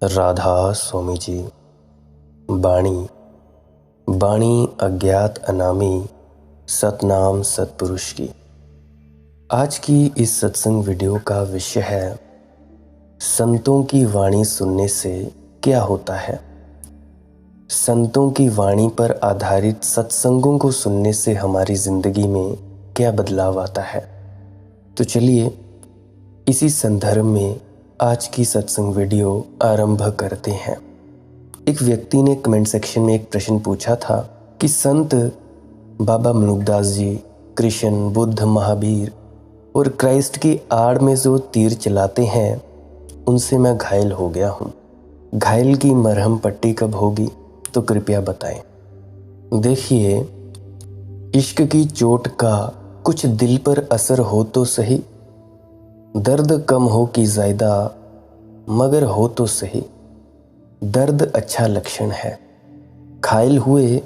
राधा स्वामी जी। बाणी बाणी अज्ञात अनामी सतनाम सतपुरुष की। आज की इस सत्संग वीडियो का विषय है संतों की वाणी सुनने से क्या होता है। संतों की वाणी पर आधारित सत्संगों को सुनने से हमारी जिंदगी में क्या बदलाव आता है। तो चलिए इसी संदर्भ में आज की सत्संग वीडियो आरंभ करते हैं। एक व्यक्ति ने कमेंट सेक्शन में एक प्रश्न पूछा था कि संत बाबा मनुकदास जी, कृष्ण, बुद्ध, महावीर और क्राइस्ट की आड़ में जो तीर चलाते हैं उनसे मैं घायल हो गया हूँ। घायल की मरहम पट्टी कब होगी तो कृपया बताएं। देखिए, इश्क की चोट का कुछ दिल पर असर हो तो सही, दर्द कम हो कि ज़्यादा मगर हो तो सही। दर्द अच्छा लक्षण है, घायल हुए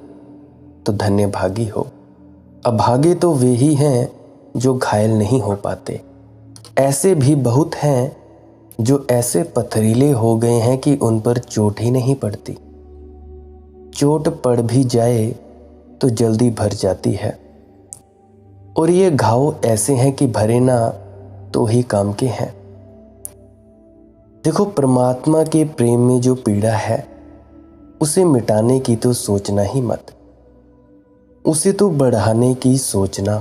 तो धन्य भागी हो। अभागे तो वे ही हैं जो घायल नहीं हो पाते। ऐसे भी बहुत हैं जो ऐसे पथरीले हो गए हैं कि उन पर चोट ही नहीं पड़ती। चोट पड़ भी जाए तो जल्दी भर जाती है, और ये घाव ऐसे हैं कि भरे ना तो ही काम के हैं। देखो, परमात्मा के प्रेम में जो पीड़ा है उसे मिटाने की तो सोचना ही मत, उसे तो बढ़ाने की सोचना।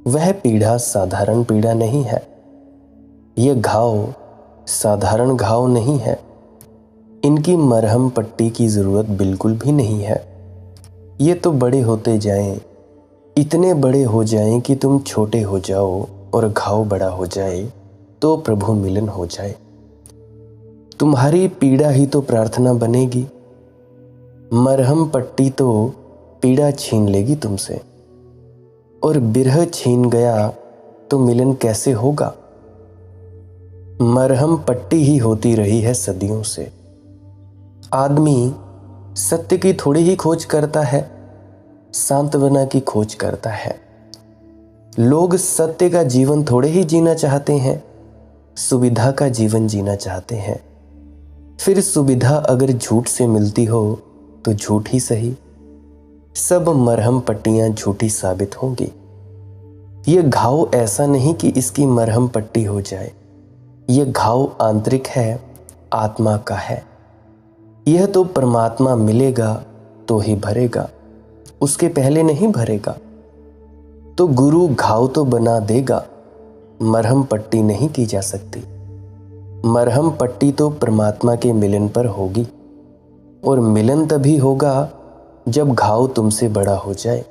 वह पीड़ा साधारण पीड़ा नहीं है, यह घाव साधारण घाव नहीं है। इनकी मरहम पट्टी की जरूरत बिल्कुल भी नहीं है। ये तो बड़े होते जाएं, इतने बड़े हो जाएं कि तुम छोटे हो जाओ और घाव बड़ा हो जाए तो प्रभु मिलन हो जाए। तुम्हारी पीड़ा ही तो प्रार्थना बनेगी। मरहम पट्टी तो पीड़ा छीन लेगी तुमसे, और बिरह छीन गया तो मिलन कैसे होगा। मरहम पट्टी ही होती रही है सदियों से। आदमी सत्य की थोड़ी ही खोज करता है, सांत्वना की खोज करता है। लोग सत्य का जीवन थोड़े ही जीना चाहते हैं, सुविधा का जीवन जीना चाहते हैं। फिर सुविधा अगर झूठ से मिलती हो तो झूठ ही सही। सब मरहम पट्टियां झूठी साबित होंगी। यह घाव ऐसा नहीं कि इसकी मरहम पट्टी हो जाए। यह घाव आंतरिक है, आत्मा का है। यह तो परमात्मा मिलेगा तो ही भरेगा, उसके पहले नहीं भरेगा। तो गुरु घाव तो बना देगा, मरहम पट्टी नहीं की जा सकती। मरहम पट्टी तो परमात्मा के मिलन पर होगी, और मिलन तभी होगा जब घाव तुमसे बड़ा हो जाए।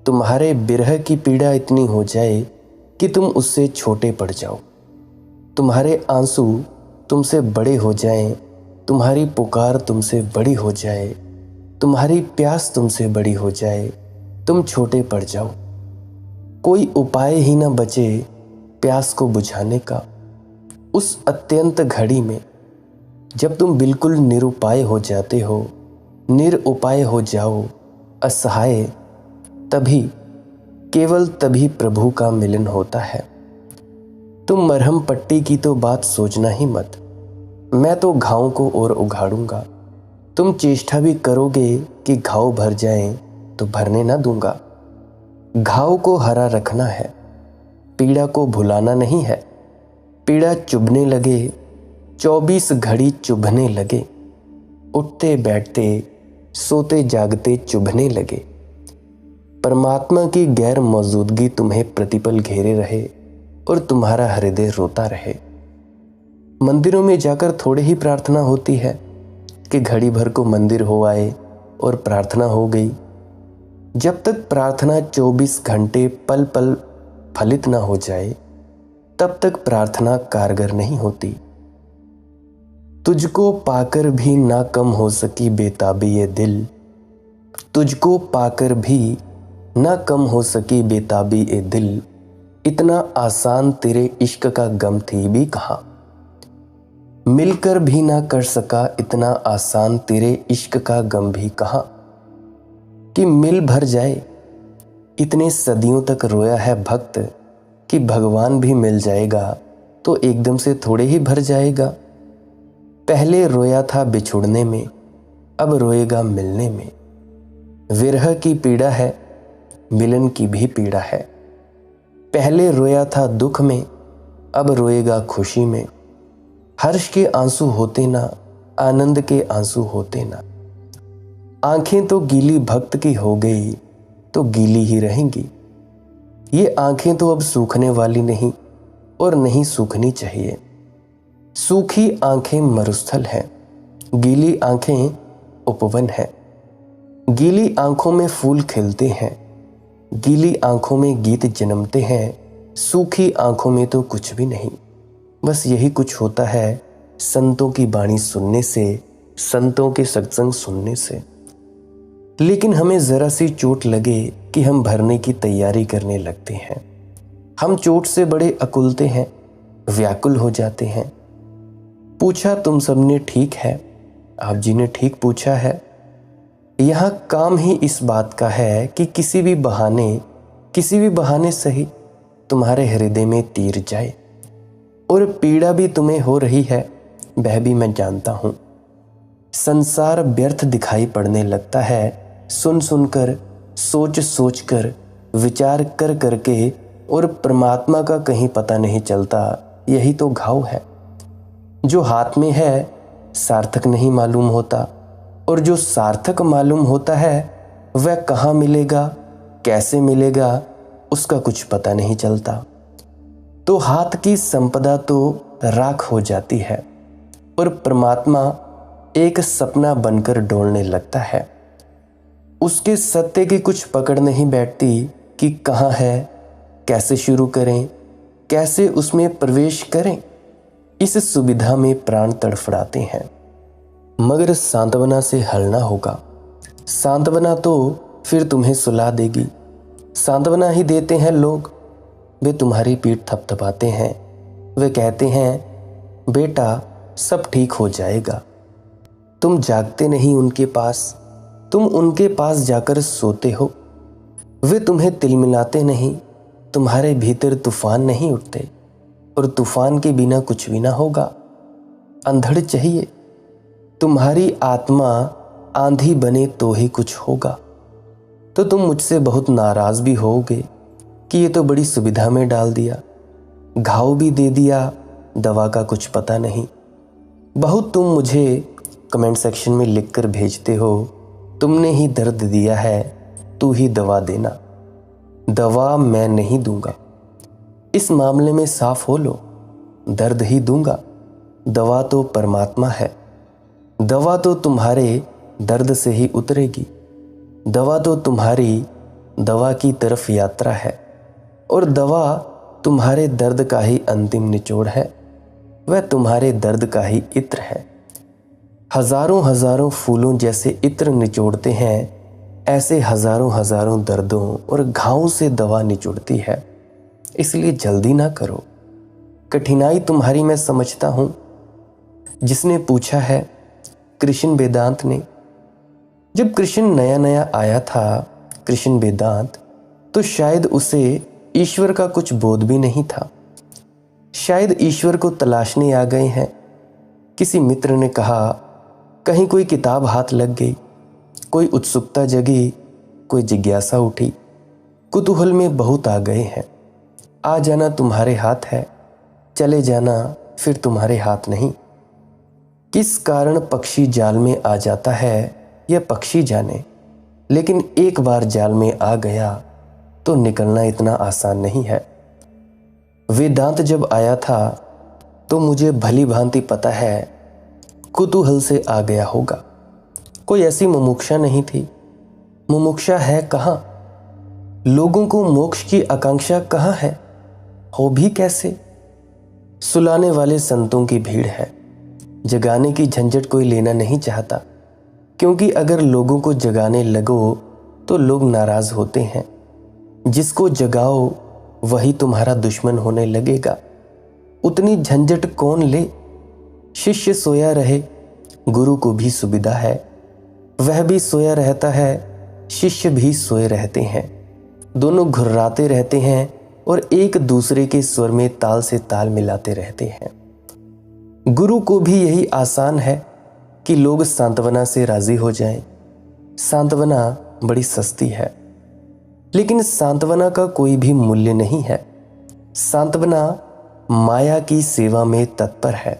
तुम्हारे बिरह की पीड़ा इतनी हो जाए कि तुम उससे छोटे पड़ जाओ। तुम्हारे आंसू तुमसे बड़े हो जाएं, तुम्हारी पुकार तुमसे बड़ी हो जाए, तुम्हारी प्यास तुमसे बड़ी हो जाए, तुम छोटे पड़ जाओ। कोई उपाय ही ना बचे प्यास को बुझाने का। उस अत्यंत घड़ी में जब तुम बिल्कुल निरुपाय हो जाते हो, निरुपाय हो जाओ, असहाय, तभी, केवल तभी प्रभु का मिलन होता है। तुम मरहम पट्टी की तो बात सोचना ही मत। मैं तो घाव को और उघाड़ूंगा। तुम चेष्टा भी करोगे कि घाव भर जाएं तो भरने ना दूंगा। घाव को हरा रखना है, पीड़ा को भुलाना नहीं है। पीड़ा चुभने लगे, 24 घड़ी चुभने लगे, उठते बैठते सोते जागते चुभने लगे। परमात्मा की गैर मौजूदगी तुम्हें प्रतिपल घेरे रहे और तुम्हारा हृदय रोता रहे। मंदिरों में जाकर थोड़ी ही प्रार्थना होती है कि घड़ी भर को मंदिर हो आए और प्रार्थना हो गई। जब तक प्रार्थना 24 घंटे पल पल फलित ना हो जाए तब तक प्रार्थना कारगर नहीं होती। तुझको पाकर भी ना कम हो सकी बेताबी ये दिल, तुझको पाकर भी ना कम हो सकी बेताबी ए दिल। इतना आसान तेरे इश्क का गम थी भी कहाँ, मिलकर भी ना कर सका इतना आसान तेरे इश्क का गम भी कहाँ। कि मिल भर जाए, इतने सदियों तक रोया है भक्त कि भगवान भी मिल जाएगा तो एकदम से थोड़े ही भर जाएगा। पहले रोया था बिछुड़ने में, अब रोएगा मिलने में। विरह की पीड़ा है, मिलन की भी पीड़ा है। पहले रोया था दुख में, अब रोएगा खुशी में। हर्ष के आंसू होते ना, आनंद के आंसू होते ना। आंखें तो गीली भक्त की हो गई तो गीली ही रहेंगी। ये आंखें तो अब सूखने वाली नहीं और नहीं सूखनी चाहिए। सूखी आंखें मरुस्थल हैं, गीली आंखें उपवन है। गीली आंखों में फूल खिलते हैं, गीली आंखों में गीत जन्मते हैं। सूखी आंखों में तो कुछ भी नहीं। बस यही कुछ होता है संतों की वाणी सुनने से, संतों के सत्संग सुनने से। लेकिन हमें जरा सी चोट लगे कि हम भरने की तैयारी करने लगते हैं। हम चोट से बड़े अकुलते हैं, व्याकुल हो जाते हैं। पूछा तुम सबने ठीक है, आप जी ने ठीक पूछा है। यहाँ काम ही इस बात का है कि किसी भी बहाने सही तुम्हारे हृदय में तीर जाए। और पीड़ा भी तुम्हें हो रही है, वह भी मैं जानता हूँ। संसार व्यर्थ दिखाई पड़ने लगता है, सुन सुनकर, सोच सोच कर, विचार कर करके, और परमात्मा का कहीं पता नहीं चलता। यही तो घाव है। जो हाथ में है सार्थक नहीं मालूम होता, और जो सार्थक मालूम होता है वह कहाँ मिलेगा, कैसे मिलेगा, उसका कुछ पता नहीं चलता। तो हाथ की संपदा तो राख हो जाती है और परमात्मा एक सपना बनकर डोलने लगता है। उसके सत्य की कुछ पकड़ नहीं बैठती कि कहाँ है, कैसे शुरू करें, कैसे उसमें प्रवेश करें। इस सुविधा में प्राण तड़फड़ाते हैं, मगर सांत्वना से हल ना होगा। सांत्वना तो फिर तुम्हें सुला देगी। सांत्वना ही देते हैं लोग, वे तुम्हारी पीठ थपथपाते हैं। वे कहते हैं बेटा सब ठीक हो जाएगा। तुम जागते नहीं उनके पास, तुम उनके पास जाकर सोते हो। वे तुम्हें तिलमिलाते नहीं, तुम्हारे भीतर तूफान नहीं उठते, और तूफान के बिना कुछ भी ना होगा। अंधड़ चाहिए, तुम्हारी आत्मा आंधी बने तो ही कुछ होगा। तो तुम मुझसे बहुत नाराज भी होगे कि ये तो बड़ी सुविधा में डाल दिया, घाव भी दे दिया, दवा का कुछ पता नहीं। बहुत तुम मुझे कमेंट सेक्शन में लिखकर भेजते हो, तुमने ही दर्द दिया है, तू ही दवा देना। दवा मैं नहीं दूंगा, इस मामले में साफ हो लो। दर्द ही दूंगा, दवा तो परमात्मा है। दवा तो तुम्हारे दर्द से ही उतरेगी। दवा तो तुम्हारी दवा की तरफ यात्रा है, और दवा तुम्हारे दर्द का ही अंतिम निचोड़ है। वह तुम्हारे दर्द का ही इत्र है। हजारों हजारों फूलों जैसे इत्र निचोड़ते हैं, ऐसे हजारों हजारों दर्दों और घावों से दवा निचोड़ती है। इसलिए जल्दी ना करो। कठिनाई तुम्हारी मैं समझता हूं। जिसने पूछा है कृष्ण वेदांत ने, जब कृष्ण नया नया आया था, कृष्ण वेदांत, तो शायद उसे ईश्वर का कुछ बोध भी नहीं था। शायद ईश्वर को तलाशने आ गए हैं। किसी मित्र ने कहा, कहीं कोई किताब हाथ लग गई, कोई उत्सुकता जगी, कोई जिज्ञासा उठी, कुतूहल में बहुत आ गए हैं। आ जाना तुम्हारे हाथ है, चले जाना फिर तुम्हारे हाथ नहीं। किस कारण पक्षी जाल में आ जाता है यह पक्षी जाने, लेकिन एक बार जाल में आ गया तो निकलना इतना आसान नहीं है। वेदांत जब आया था तो मुझे भली भांति पता है कुतूहल से आ गया होगा। कोई ऐसी मुमुक्षा नहीं थी। मुमुक्षा है कहाँ? लोगों को मोक्ष की आकांक्षा कहाँ है? हो भी कैसे? सुलाने वाले संतों की भीड़ है। जगाने की झंझट कोई लेना नहीं चाहता, क्योंकि अगर लोगों को जगाने लगो तो लोग नाराज होते हैं। जिसको जगाओ वही तुम्हारा दुश्मन होने लगेगा। उतनी झंझट कौन ले? शिष्य सोया रहे, गुरु को भी सुविधा है। वह भी सोया रहता है, शिष्य भी सोए रहते हैं। दोनों घुर्राते रहते हैं और एक दूसरे के स्वर में ताल से ताल मिलाते रहते हैं। गुरु को भी यही आसान है कि लोग सांत्वना से राजी हो जाएं। सांत्वना बड़ी सस्ती है, लेकिन सांत्वना का कोई भी मूल्य नहीं है। सांत्वना माया की सेवा में तत्पर है।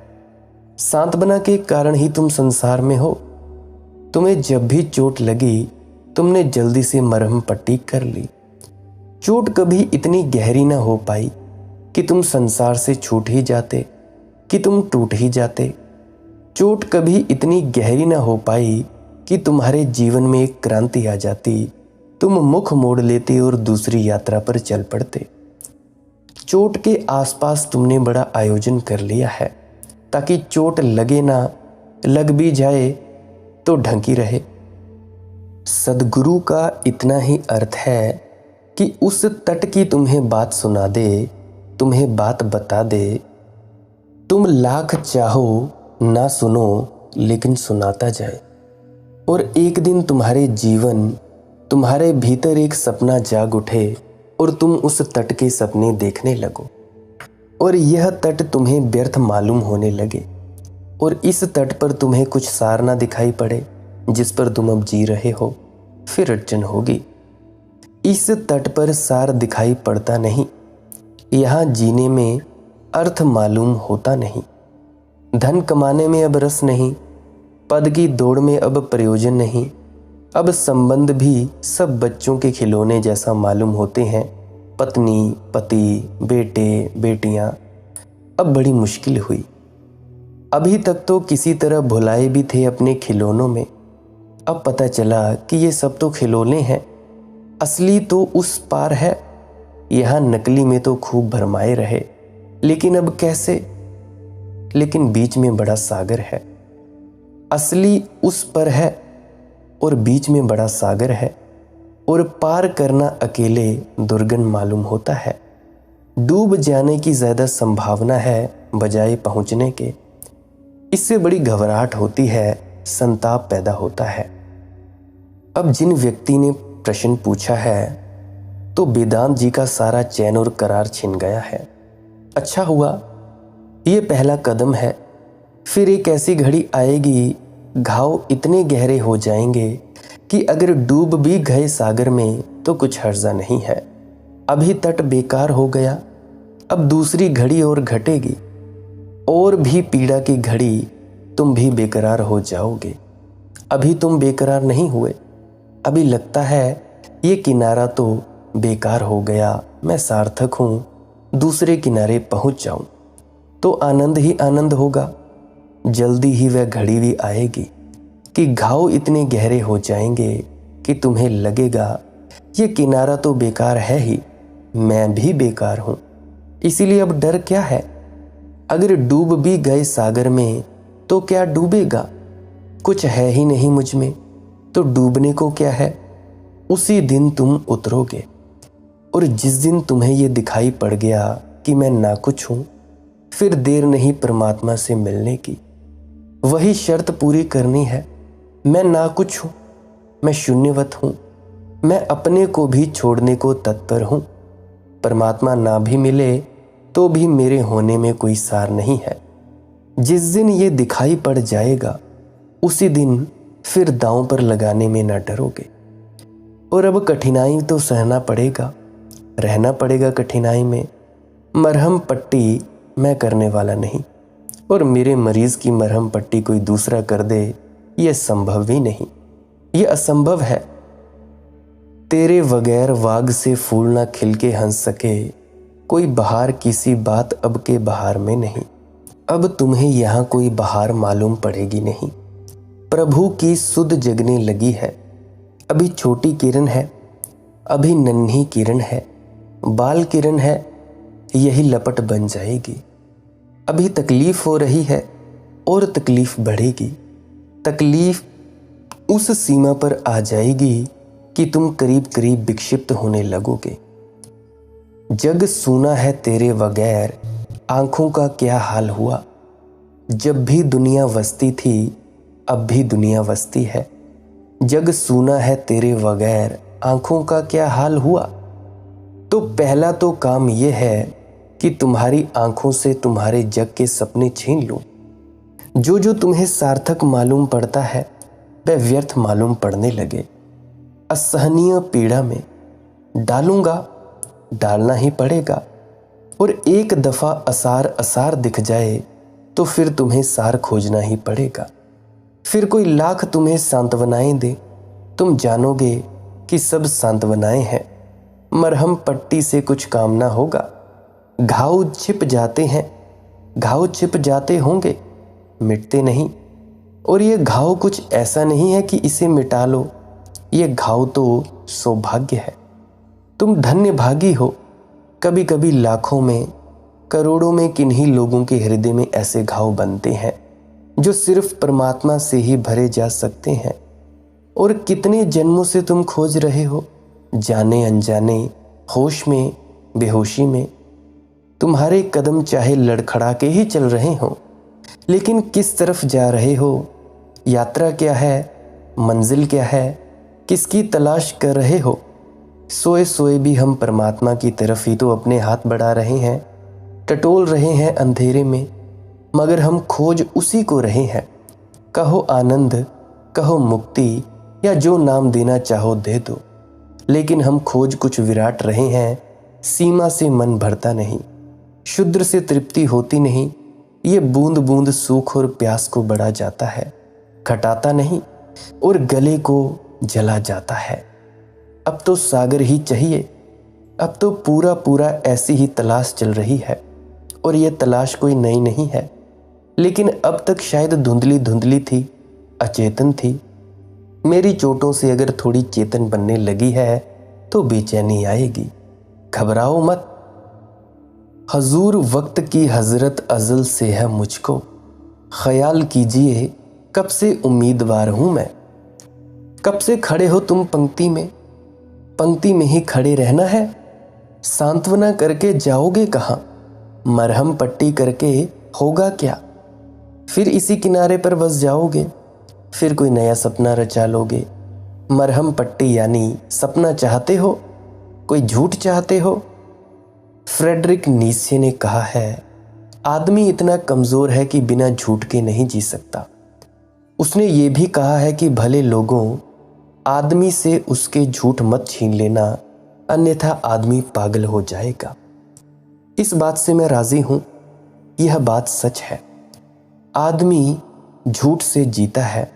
सांत्वना के कारण ही तुम संसार में हो। तुम्हें जब भी चोट लगी, तुमने जल्दी से मरहम पट्टी कर ली। चोट कभी इतनी गहरी ना हो पाई कि तुम संसार से छूट ही जाते, कि तुम टूट ही जाते। चोट कभी इतनी गहरी ना हो पाई कि तुम्हारे जीवन में एक क्रांति आ जाती, तुम मुख मोड़ लेते और दूसरी यात्रा पर चल पड़ते। चोट के आसपास तुमने बड़ा आयोजन कर लिया है ताकि चोट लगे ना, लग भी जाए तो ढंकी रहे। सद्गुरु का इतना ही अर्थ है कि उस तट की तुम्हें बात सुना दे, तुम्हें बात बता दे। तुम लाख चाहो ना सुनो, लेकिन सुनाता जाए। और एक दिन तुम्हारे जीवन, तुम्हारे भीतर एक सपना जाग उठे और तुम उस तट के सपने देखने लगो, और यह तट तुम्हें व्यर्थ मालूम होने लगे। और इस तट पर तुम्हें कुछ सार ना दिखाई पड़े जिस पर तुम अब जी रहे हो। फिर अड़चन होगी। इस तट पर सार दिखाई पड़ता नहीं। यहाँ जीने में अर्थ मालूम होता नहीं। धन कमाने में अब रस नहीं। पद की दौड़ में अब प्रयोजन नहीं। अब संबंध भी सब बच्चों के खिलौने जैसा मालूम होते हैं। पत्नी, पति, बेटे, बेटियां, अब बड़ी मुश्किल हुई। अभी तक तो किसी तरह भुलाए भी थे अपने खिलौनों में। अब पता चला कि ये सब तो खिलौने हैं, असली तो उस पार है। यहाँ नकली में तो खूब भरमाए रहे, लेकिन अब कैसे? लेकिन बीच में बड़ा सागर है। असली उस पर है और बीच में बड़ा सागर है, और पार करना अकेले दुर्गम मालूम होता है। डूब जाने की ज़्यादा संभावना है बजाय पहुंचने के। इससे बड़ी घबराहट होती है, संताप पैदा होता है। अब जिन व्यक्ति ने प्रश्न पूछा है, तो वेदांत जी का सारा चैन और करार छिन गया है। अच्छा हुआ, ये पहला कदम है। फिर एक ऐसी घड़ी आएगी, घाव इतने गहरे हो जाएंगे कि अगर डूब भी गए सागर में तो कुछ हर्जा नहीं है। अभी तट बेकार हो गया, अब दूसरी घड़ी और घटेगी, और भी पीड़ा की घड़ी, तुम भी बेकरार हो जाओगे। अभी तुम बेकरार नहीं हुए। अभी लगता है ये किनारा तो बेकार हो गया, मैं सार्थक हूँ, दूसरे किनारे पहुँच जाऊँ तो आनंद ही आनंद होगा। जल्दी ही वह घड़ी भी आएगी कि घाव इतने गहरे हो जाएंगे कि तुम्हें लगेगा ये किनारा तो बेकार है ही, मैं भी बेकार हूँ। इसीलिए अब डर क्या है? अगर डूब भी गए सागर में तो क्या डूबेगा? कुछ है ही नहीं मुझ में, तो डूबने को क्या है? उसी दिन तुम उतरोगे। और जिस दिन तुम्हें ये दिखाई पड़ गया कि मैं ना कुछ हूँ, फिर देर नहीं परमात्मा से मिलने की। वही शर्त पूरी करनी है। मैं ना कुछ हूँ, मैं शून्यवत हूँ, मैं अपने को भी छोड़ने को तत्पर हूँ। परमात्मा ना भी मिले तो भी मेरे होने में कोई सार नहीं है। जिस दिन ये दिखाई पड़ जाएगा, उसी दिन फिर दांव पर लगाने में ना डरोगे। और अब कठिनाई तो सहना पड़ेगा, रहना पड़ेगा कठिनाई में। मरहम पट्टी मैं करने वाला नहीं, और मेरे मरीज की मरहम पट्टी कोई दूसरा कर दे, यह संभव ही नहीं। यह असंभव है। तेरे बगैर वाग से फूल ना खिल के हंस सके, कोई बहार किसी बात अब के बहार में नहीं। अब तुम्हें यहाँ कोई बहार मालूम पड़ेगी नहीं। प्रभु की सुध जगने लगी है। अभी छोटी किरण है, अभी नन्ही किरण है, बाल किरण है, यही लपट बन जाएगी। अभी तकलीफ हो रही है और तकलीफ बढ़ेगी। तकलीफ उस सीमा पर आ जाएगी कि तुम करीब करीब विक्षिप्त होने लगोगे। जग सूना है तेरे बगैर, आंखों का क्या हाल हुआ। जब भी दुनिया वसती थी, अब भी दुनिया वसती है। जग सूना है तेरे बगैर, आंखों का क्या हाल हुआ। तो पहला तो काम यह है कि तुम्हारी आंखों से तुम्हारे जग के सपने छीन लूं। जो जो तुम्हें सार्थक मालूम पड़ता है वह व्यर्थ मालूम पड़ने लगे। असहनीय पीड़ा में डालूंगा, डालना ही पड़ेगा, और एक दफा असार असार दिख जाए तो फिर तुम्हें सार खोजना ही पड़ेगा। फिर कोई लाख तुम्हें सांत्वनाएं दे, तुम जानोगे कि सब सांत्वनाएं हैं। मरहम पट्टी से कुछ काम ना होगा। घाव छिप जाते हैं, घाव छिप जाते होंगे, मिटते नहीं। और ये घाव कुछ ऐसा नहीं है कि इसे मिटा लो, ये घाव तो सौभाग्य है। तुम धन्य भागी हो। कभी कभी लाखों में, करोड़ों में किन्हीं लोगों के हृदय में ऐसे घाव बनते हैं जो सिर्फ परमात्मा से ही भरे जा सकते हैं। और कितने जन्मों से तुम खोज रहे हो, जाने अनजाने, होश में, बेहोशी में। तुम्हारे कदम चाहे लड़खड़ा के ही चल रहे हो, लेकिन किस तरफ जा रहे हो, यात्रा क्या है, मंजिल क्या है, किसकी तलाश कर रहे हो? सोए सोए भी हम परमात्मा की तरफ ही तो अपने हाथ बढ़ा रहे हैं, टटोल रहे हैं अंधेरे में, मगर हम खोज उसी को रहे हैं। कहो आनंद, कहो मुक्ति, या जो नाम देना चाहो दे दो, लेकिन हम खोज कुछ विराट रहे हैं। सीमा से मन भरता नहीं, शुद्र से तृप्ति होती नहीं। ये बूंद बूंद सूख और प्यास को बढ़ा जाता है, घटाता नहीं, और गले को जला जाता है। अब तो सागर ही चाहिए, अब तो पूरा पूरा ऐसी ही तलाश चल रही है। और ये तलाश कोई नई नहीं है, लेकिन अब तक शायद धुंधली धुंधली थी, अचेतन थी। मेरी चोटों से अगर थोड़ी चेतन बनने लगी है तो बेचैनी आएगी, घबराओ मत। हजूर वक्त की हजरत अज़ल से है मुझको, ख्याल कीजिए कब से उम्मीदवार हूं मैं। कब से खड़े हो तुम पंक्ति में, पंक्ति में ही खड़े रहना है। सांत्वना करके जाओगे कहाँ, मरहम पट्टी करके होगा क्या? फिर इसी किनारे पर बस जाओगे, फिर कोई नया सपना रचा लोगे। मरहम पट्टी यानी सपना चाहते हो, कोई झूठ चाहते हो? फ्रेडरिक नीत्शे ने कहा है, आदमी इतना कमज़ोर है कि बिना झूठ के नहीं जी सकता। उसने ये भी कहा है कि भले लोगों, आदमी से उसके झूठ मत छीन लेना, अन्यथा आदमी पागल हो जाएगा। इस बात से मैं राज़ी हूँ, यह बात सच है। आदमी झूठ से जीता है।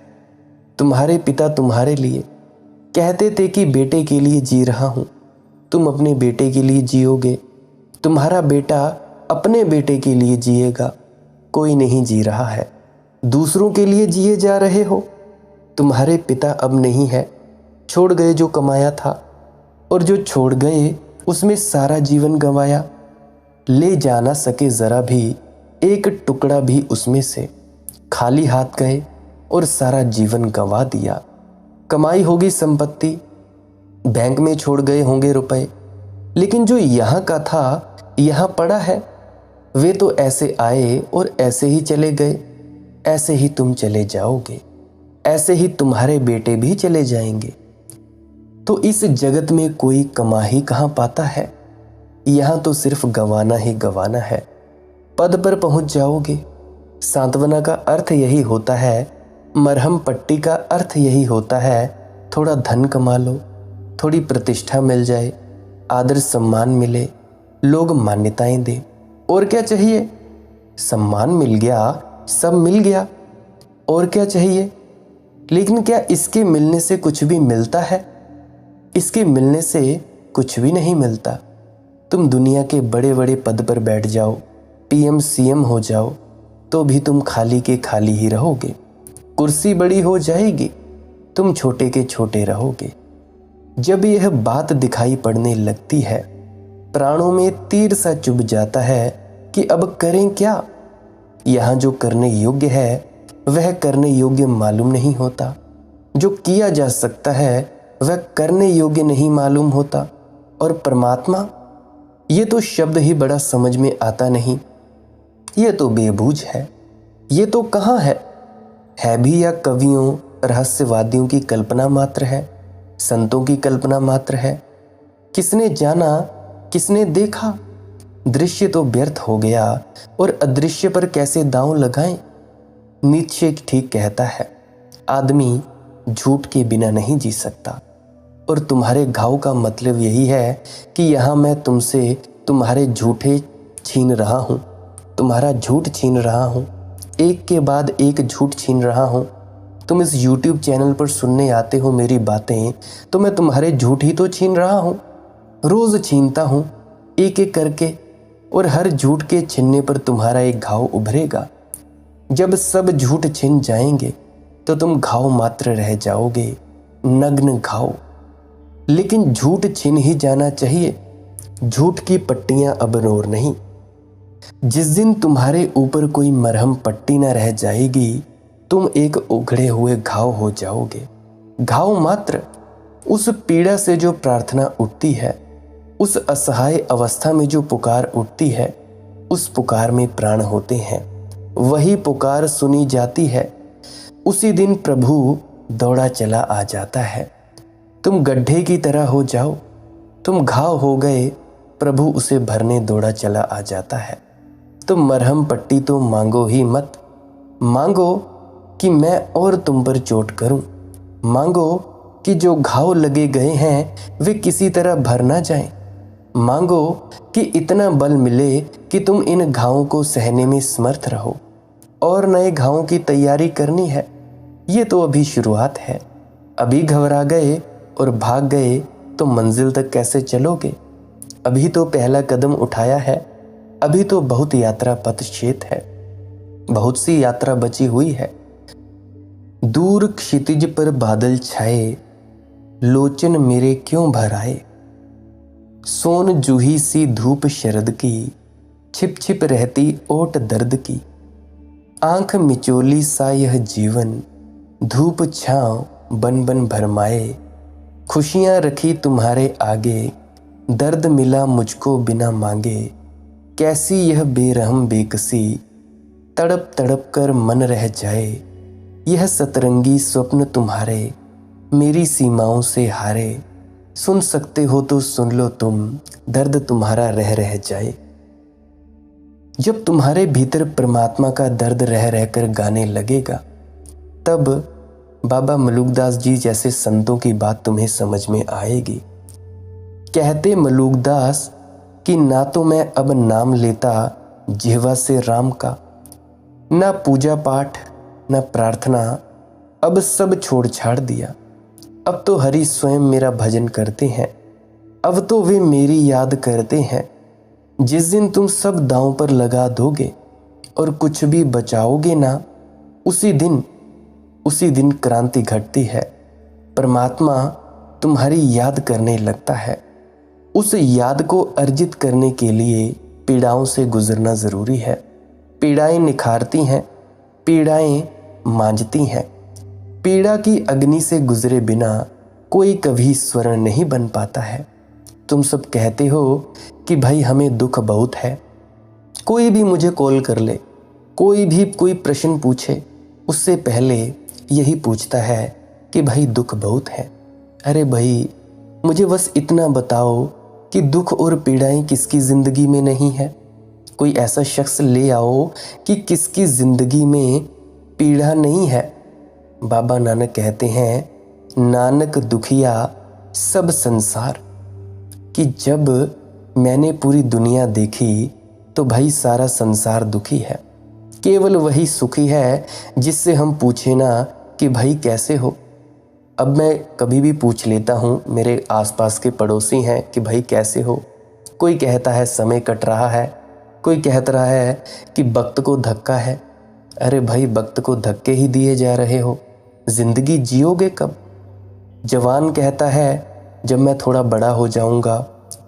तुम्हारे पिता तुम्हारे लिए कहते थे कि बेटे के लिए जी रहा हूँ, तुम अपने बेटे के लिए जियोगे। तुम्हारा बेटा अपने बेटे के लिए जिएगा। कोई नहीं जी रहा है, दूसरों के लिए जिए जा रहे हो। तुम्हारे पिता अब नहीं है, छोड़ गए जो कमाया था, और जो छोड़ गए उसमें सारा जीवन गंवाया। ले जा ना सके ज़रा भी एक टुकड़ा भी उसमें से, खाली हाथ गए और सारा जीवन गंवा दिया। कमाई होगी संपत्ति, बैंक में छोड़ गए होंगे रुपए, लेकिन जो यहाँ का था यहाँ पड़ा है। वे तो ऐसे आए और ऐसे ही चले गए, ऐसे ही तुम चले जाओगे, ऐसे ही तुम्हारे बेटे भी चले जाएंगे। तो इस जगत में कोई कमा ही कहाँ पाता है, यहाँ तो सिर्फ गंवाना ही गंवाना है। पद पर पहुँच जाओगे। सांत्वना का अर्थ यही होता है, मरहम पट्टी का अर्थ यही होता है, थोड़ा धन कमा लो, थोड़ी प्रतिष्ठा मिल जाए, आदर सम्मान मिले, लोग मान्यताएं दें। और क्या चाहिए? सम्मान मिल गया, सब मिल गया, और क्या चाहिए? लेकिन क्या इसके मिलने से कुछ भी मिलता है? इसके मिलने से कुछ भी नहीं मिलता। तुम दुनिया के बड़े बड़े पद पर बैठ जाओ, पीएम सीएम हो जाओ, तो भी तुम खाली के खाली ही रहोगे। कुर्सी बड़ी हो जाएगी, तुम छोटे के छोटे रहोगे। जब यह बात दिखाई पड़ने लगती है, प्राणों में तीर सा चुभ जाता है कि अब करें क्या। यहाँ जो करने योग्य है वह करने योग्य मालूम नहीं होता, जो किया जा सकता है वह करने योग्य नहीं मालूम होता। और परमात्मा, ये तो शब्द ही बड़ा समझ में आता नहीं। ये तो बेबूझ है, ये तो कहाँ है भी या कवियों रहस्यवादियों की कल्पना मात्र है, संतों की कल्पना मात्र है। किसने जाना, किसने देखा? दृश्य तो व्यर्थ हो गया, और अदृश्य पर कैसे दांव लगाएं? नीत्शे ठीक कहता है, आदमी झूठ के बिना नहीं जी सकता। और तुम्हारे घाव का मतलब यही है कि यहाँ मैं तुमसे तुम्हारे झूठे छीन रहा हूँ, तुम्हारा झूठ छीन रहा हूँ, एक के बाद एक झूठ छीन रहा हूँ। तुम इस YouTube चैनल पर सुनने आते हो मेरी बातें, तो मैं तुम्हारे झूठ ही तो छीन रहा हूँ। रोज़ छीनता हूँ एक एक करके, और हर झूठ के छीनने पर तुम्हारा एक घाव उभरेगा। जब सब झूठ छिन जाएंगे तो तुम घाव मात्र रह जाओगे, नग्न घाव। लेकिन झूठ छिन ही जाना चाहिए, झूठ की पट्टियां अब और नहीं। जिस दिन तुम्हारे ऊपर कोई मरहम पट्टी न रह जाएगी, तुम एक उघड़े हुए घाव हो जाओगे। घाव मात्र। उस पीड़ा से जो प्रार्थना उठती है, उस असहाय अवस्था में जो पुकार उठती है, उस पुकार में प्राण होते हैं। वही पुकार सुनी जाती है, उसी दिन प्रभु दौड़ा चला आ जाता है। तुम गड्ढे की तरह हो जाओ, तुम घाव हो गए, प्रभु उसे भरने दौड़ा चला आ जाता है। तुम मरहम पट्टी तो मांगो ही मत, मांगो कि मैं और तुम पर चोट करूं, मांगो कि जो घाव लगे गए हैं वे किसी तरह भर ना जाएं, मांगो कि इतना बल मिले कि तुम इन घावों को सहने में समर्थ रहो। और नए घावों की तैयारी करनी है, ये तो अभी शुरुआत है। अभी घबरा गए और भाग गए तो मंजिल तक कैसे चलोगे? अभी तो पहला कदम उठाया है, अभी तो बहुत यात्रा पथ शेत है, बहुत सी यात्रा बची हुई है। दूर क्षितिज पर बादल छाए, लोचन मेरे क्यों भर आए। सोन जूही सी धूप शरद की, छिप छिप रहती ओट दर्द की। आंख मिचोली सा यह जीवन, धूप छांव बन बन भरमाए। खुशियां रखी तुम्हारे आगे, दर्द मिला मुझको बिना मांगे। कैसी यह बेरहम बेकसी, तड़प तड़प कर मन रह जाए। यह सतरंगी स्वप्न तुम्हारे, मेरी सीमाओं से हारे। सुन सकते हो तो सुन लो तुम, दर्द तुम्हारा रह रह जाए। जब तुम्हारे भीतर परमात्मा का दर्द रह रहकर गाने लगेगा, तब बाबा मलूकदास जी जैसे संतों की बात तुम्हें समझ में आएगी। कहते मलूकदास कि ना तो मैं अब नाम लेता जिह्वा से राम का, ना पूजा पाठ ना प्रार्थना, अब सब छोड़ छाड़ दिया। अब तो हरि स्वयं मेरा भजन करते हैं, अब तो वे मेरी याद करते हैं। जिस दिन तुम सब दांव पर लगा दोगे और कुछ भी बचाओगे ना, उसी दिन क्रांति घटती है। परमात्मा तुम्हारी याद करने लगता है। उस याद को अर्जित करने के लिए पीड़ाओं से गुजरना जरूरी है। पीड़ाएं निखारती हैं, पीड़ाएं मांझती हैं। पीड़ा की अग्नि से गुजरे बिना कोई कभी स्वर्ण नहीं बन पाता है। तुम सब कहते हो कि भाई हमें दुख बहुत है। कोई भी मुझे कॉल कर ले, कोई भी कोई प्रश्न पूछे, उससे पहले यही पूछता है कि भाई दुख बहुत है। अरे भाई, मुझे बस इतना बताओ कि दुख और पीड़ाएं किसकी ज़िंदगी में नहीं है। कोई ऐसा शख्स ले आओ कि किसकी ज़िंदगी में पीड़ा नहीं है। बाबा नानक कहते हैं, नानक दुखिया सब संसार, कि जब मैंने पूरी दुनिया देखी तो भाई सारा संसार दुखी है। केवल वही सुखी है जिससे हम पूछे ना कि भाई कैसे हो। अब मैं कभी भी पूछ लेता हूँ, मेरे आसपास के पड़ोसी हैं कि भाई कैसे हो। कोई कहता है समय कट रहा है, कोई कहता रहा है कि वक्त को धक्का है। अरे भाई, वक्त को धक्के ही दिए जा रहे हो, ज़िंदगी जियोगे कब? जवान कहता है जब मैं थोड़ा बड़ा हो जाऊंगा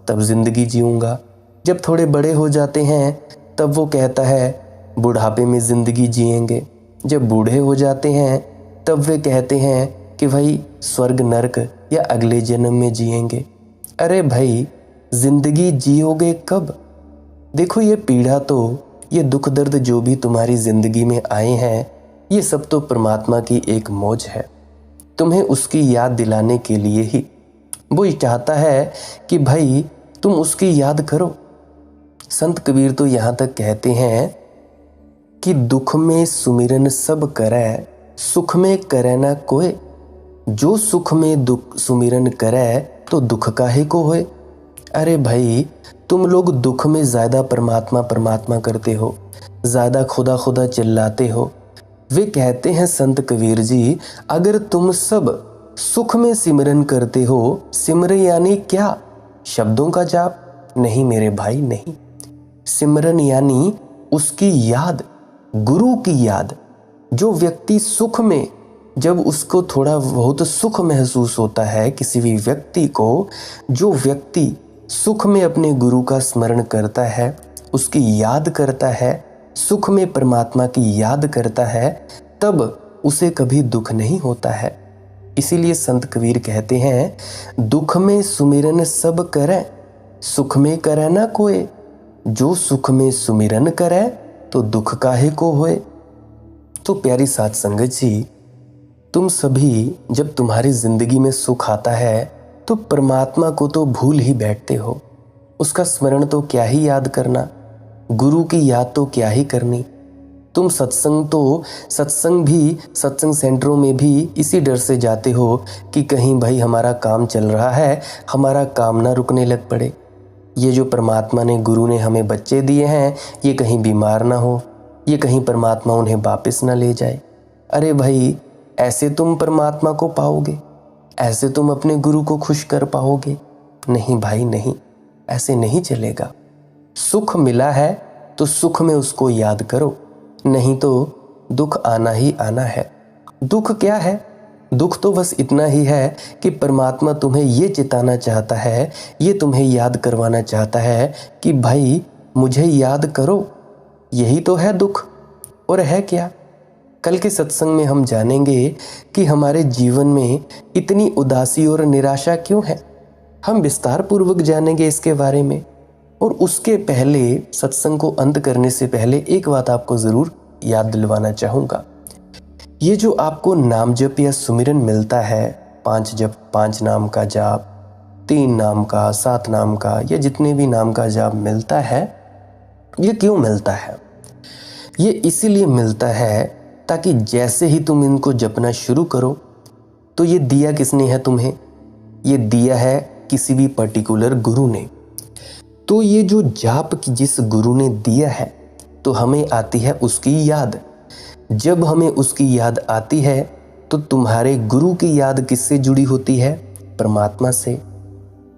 तब ज़िंदगी जीऊँगा। जब थोड़े बड़े हो जाते हैं तब वो कहता है बुढ़ापे में ज़िंदगी जिएंगे। जब बूढ़े हो जाते हैं तब वे कहते हैं कि भाई स्वर्ग नरक या अगले जन्म में जिएंगे। अरे भाई, ज़िंदगी जियोगे कब? देखो, ये पीड़ा तो, ये दुख दर्द जो भी तुम्हारी ज़िंदगी में आए हैं, ये सब तो परमात्मा की एक मौज है। तुम्हें उसकी याद दिलाने के लिए ही वो चाहता है कि भाई तुम उसकी याद करो। संत कबीर तो यहाँ तक कहते हैं कि दुख में सुमिरन सब करे, सुख में करे ना कोय। जो सुख में दुख सुमिरन करे, तो दुख काहे को होए। अरे भाई, तुम लोग दुख में ज़्यादा परमात्मा परमात्मा करते हो, ज़्यादा खुदा खुदा चिल्लाते हो। वे कहते हैं संत कबीर जी, अगर तुम सब सुख में सिमरन करते हो, सिमरन यानी क्या? शब्दों का जाप? नहीं मेरे भाई, नहीं। सिमरन यानी उसकी याद, गुरु की याद। जो व्यक्ति सुख में, जब उसको थोड़ा बहुत सुख महसूस होता है, किसी भी व्यक्ति को, जो व्यक्ति सुख में अपने गुरु का स्मरण करता है, उसकी याद करता है, सुख में परमात्मा की याद करता है, तब उसे कभी दुख नहीं होता है। इसीलिए संत कबीर कहते हैं, दुख में सुमिरन सब करे, सुख में करे ना कोय। जो सुख में सुमिरन करे, तो दुख काहे को होए। तो प्यारी साध संगत जी, तुम सभी जब तुम्हारी जिंदगी में सुख आता है, तो परमात्मा को तो भूल ही बैठते हो। उसका स्मरण तो क्या ही याद करना, गुरु की याद तो क्या ही करनी। तुम सत्संग भी, सत्संग सेंटरों में भी इसी डर से जाते हो कि कहीं भाई हमारा काम चल रहा है, हमारा काम ना रुकने लग पड़े। ये जो परमात्मा ने, गुरु ने हमें बच्चे दिए हैं, ये कहीं बीमार ना हो, ये कहीं परमात्मा उन्हें वापस ना ले जाए। अरे भाई, ऐसे तुम परमात्मा को पाओगे? ऐसे तुम अपने गुरु को खुश कर पाओगे? नहीं भाई, नहीं, ऐसे नहीं चलेगा। सुख मिला है तो सुख में उसको याद करो, नहीं तो दुख आना ही आना है। दुख क्या है? दुख तो बस इतना ही है कि परमात्मा तुम्हें ये चिताना चाहता है, ये तुम्हें याद करवाना चाहता है कि भाई मुझे याद करो। यही तो है दुख, और है क्या? कल के सत्संग में हम जानेंगे कि हमारे जीवन में इतनी उदासी और निराशा क्यों है। हम विस्तार पूर्वक जानेंगे इसके बारे में। और उसके पहले, सत्संग को अंत करने से पहले एक बात आपको ज़रूर याद दिलवाना चाहूँगा। ये जो आपको नाम जप या सुमिरन मिलता है, 5 जप, 5 नाम का जाप, 3 नाम का, 7 नाम का, या जितने भी नाम का जाप मिलता है, ये क्यों मिलता है? ये इसीलिए मिलता है ताकि जैसे ही तुम इनको जपना शुरू करो, तो ये दिया किसने है तुम्हें? ये दिया है किसी भी पर्टिकुलर गुरु ने। तो ये जो जाप जिस गुरु ने दिया है, तो हमें आती है उसकी याद। जब हमें उसकी याद आती है, तो तुम्हारे गुरु की याद किससे जुड़ी होती है? परमात्मा से।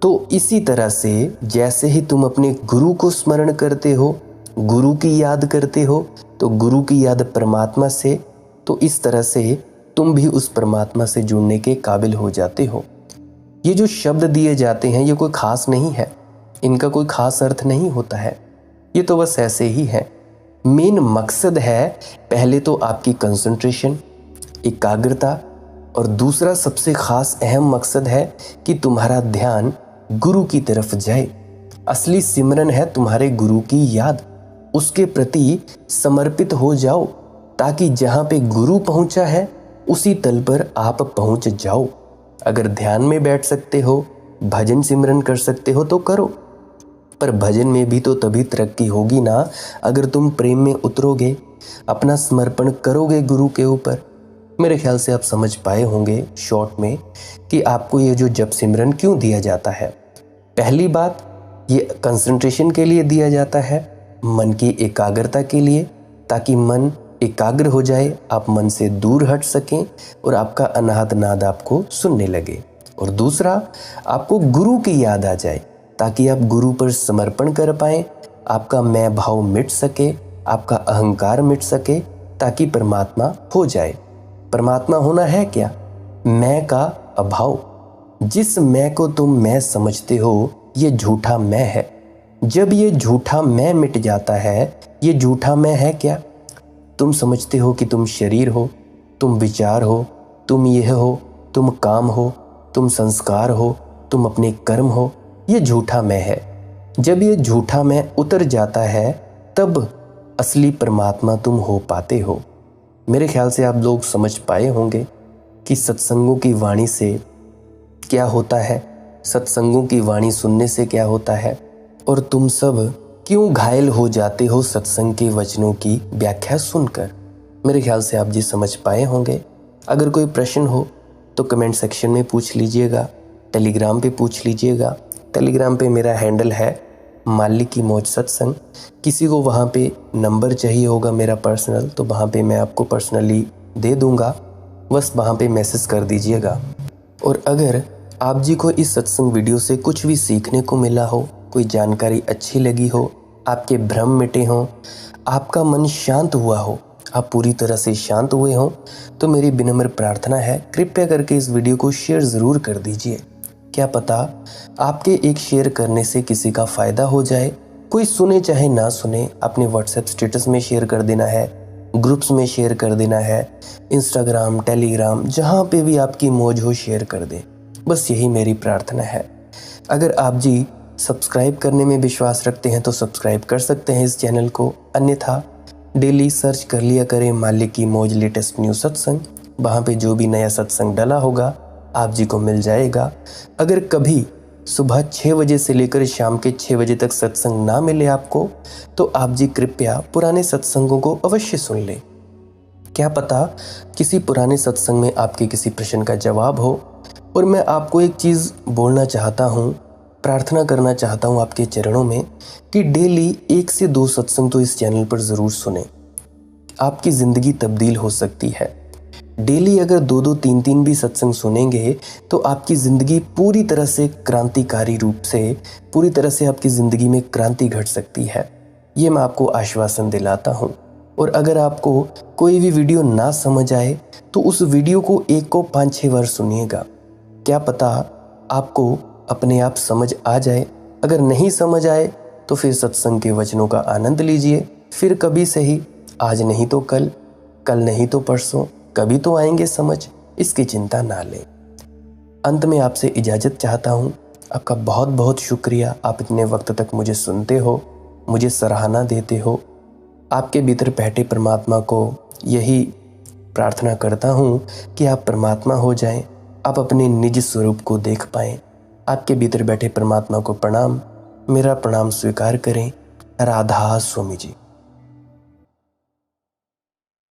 तो इसी तरह से जैसे ही तुम अपने गुरु को स्मरण करते हो, गुरु की याद करते हो, तो गुरु की याद परमात्मा से, तो इस तरह से तुम भी उस परमात्मा से जुड़ने के काबिल हो जाते हो। ये जो शब्द दिए जाते हैं, ये कोई खास नहीं है, इनका कोई खास अर्थ नहीं होता है, ये तो बस ऐसे ही है। मेन मकसद है पहले तो आपकी कंसंट्रेशन, एकाग्रता, और दूसरा सबसे खास अहम मकसद है कि तुम्हारा ध्यान गुरु की तरफ जाए। असली सिमरन है तुम्हारे गुरु की याद, उसके प्रति समर्पित हो जाओ, ताकि जहाँ पे गुरु पहुँचा है उसी तल पर आप पहुँच जाओ। अगर ध्यान में बैठ सकते हो, भजन सिमरन कर सकते हो तो करो, पर भजन में भी तो तभी तरक्की होगी ना, अगर तुम प्रेम में उतरोगे, अपना समर्पण करोगे गुरु के ऊपर। मेरे ख्याल से आप समझ पाए होंगे शॉर्ट में कि आपको ये जो जप सिमरन क्यों दिया जाता है। पहली बात, ये कंसंट्रेशन के लिए दिया जाता है, मन की एकाग्रता के लिए, ताकि मन एकाग्र हो जाए, आप मन से दूर हट सकें और आपका अनाहत नाद आपको सुनने लगे। और दूसरा, आपको गुरु की याद आ जाए, ताकि आप गुरु पर समर्पण कर पाएँ, आपका मैं भाव मिट सके, आपका अहंकार मिट सके, ताकि परमात्मा हो जाए। परमात्मा होना है क्या? मैं का अभाव। जिस मैं को तुम मैं समझते हो, ये झूठा मैं है। जब ये झूठा मैं मिट जाता है, ये झूठा मैं है क्या? तुम समझते हो कि तुम शरीर हो, तुम विचार हो, तुम यह हो, तुम काम हो, तुम संस्कार हो, तुम अपने कर्म हो, ये झूठा मैं है। जब ये झूठा मैं उतर जाता है, तब असली परमात्मा तुम हो पाते हो। मेरे ख्याल से आप लोग समझ पाए होंगे कि सत्संगों की वाणी से क्या होता है, सत्संगों की वाणी सुनने से क्या होता है, और तुम सब क्यों घायल हो जाते हो सत्संग के वचनों की व्याख्या सुनकर? मेरे ख्याल से आप जी समझ पाए होंगे। अगर कोई प्रश्न हो तो कमेंट सेक्शन में पूछ लीजिएगा, टेलीग्राम पे पूछ लीजिएगा। टेलीग्राम पे मेरा हैंडल है माली की मौज सत्संग। किसी को वहाँ पे नंबर चाहिए होगा मेरा पर्सनल, तो वहाँ पे मैं आपको पर्सनली दे दूँगा, बस वहाँ पे मैसेज कर दीजिएगा। और अगर आप जी को इस सत्संग वीडियो से कुछ भी सीखने को मिला हो, कोई जानकारी अच्छी लगी हो, आपके भ्रम मिटे हों, आपका मन शांत हुआ हो, आप पूरी तरह से शांत हुए हों, तो मेरी विनम्र प्रार्थना है कृपया करके इस वीडियो को शेयर ज़रूर कर दीजिए। क्या पता आपके एक शेयर करने से किसी का फ़ायदा हो जाए। कोई सुने चाहे ना सुने, अपने व्हाट्सएप स्टेटस में शेयर कर देना है, ग्रुप्स में शेयर कर देना है, इंस्टाग्राम, टेलीग्राम, जहाँ पे भी आपकी मौज हो शेयर कर दें। बस यही मेरी प्रार्थना है। अगर आप जी सब्सक्राइब करने में विश्वास रखते हैं तो सब्सक्राइब कर सकते हैं इस चैनल को, अन्यथा डेली सर्च कर लिया करें माली की मौज लेटेस्ट न्यू सत्संग। वहाँ पे जो भी नया सत्संग डला होगा आप जी को मिल जाएगा। अगर कभी सुबह 6 बजे से लेकर शाम के 6 बजे तक सत्संग ना मिले आपको, तो आप जी कृपया पुराने सत्संगों को अवश्य सुन लें। क्या पता किसी पुराने सत्संग में आपके किसी प्रश्न का जवाब हो। और मैं आपको एक चीज़ बोलना चाहता हूँ, प्रार्थना करना चाहता हूँ आपके चरणों में कि डेली 1 से 2 सत्संग तो इस चैनल पर ज़रूर सुने। आपकी ज़िंदगी तब्दील हो सकती है। डेली अगर 2-2, 3-3 भी सत्संग सुनेंगे तो आपकी ज़िंदगी पूरी तरह से क्रांतिकारी रूप से, पूरी तरह से आपकी ज़िंदगी में क्रांति घट सकती है। ये मैं आपको आश्वासन दिलाता हूँ। और अगर आपको कोई भी वीडियो ना समझ आए तो उस वीडियो को 1 को 5-6 बार सुनिएगा। क्या पता आपको अपने आप समझ आ जाए। अगर नहीं समझ आए तो फिर सत्संग के वचनों का आनंद लीजिए। फिर कभी सही, आज नहीं तो कल, कल नहीं तो परसों, कभी तो आएंगे समझ, इसकी चिंता ना लें। अंत में आपसे इजाज़त चाहता हूँ। आपका बहुत बहुत शुक्रिया, आप इतने वक्त तक मुझे सुनते हो, मुझे सराहना देते हो। आपके भीतर बैठे परमात्मा को यही प्रार्थना करता हूँ कि आप परमात्मा हो जाएं, आप अपने निज स्वरूप को देख पाएं। आपके भीतर बैठे परमात्मा को प्रणाम, मेरा प्रणाम स्वीकार करें। राधा स्वामी जी।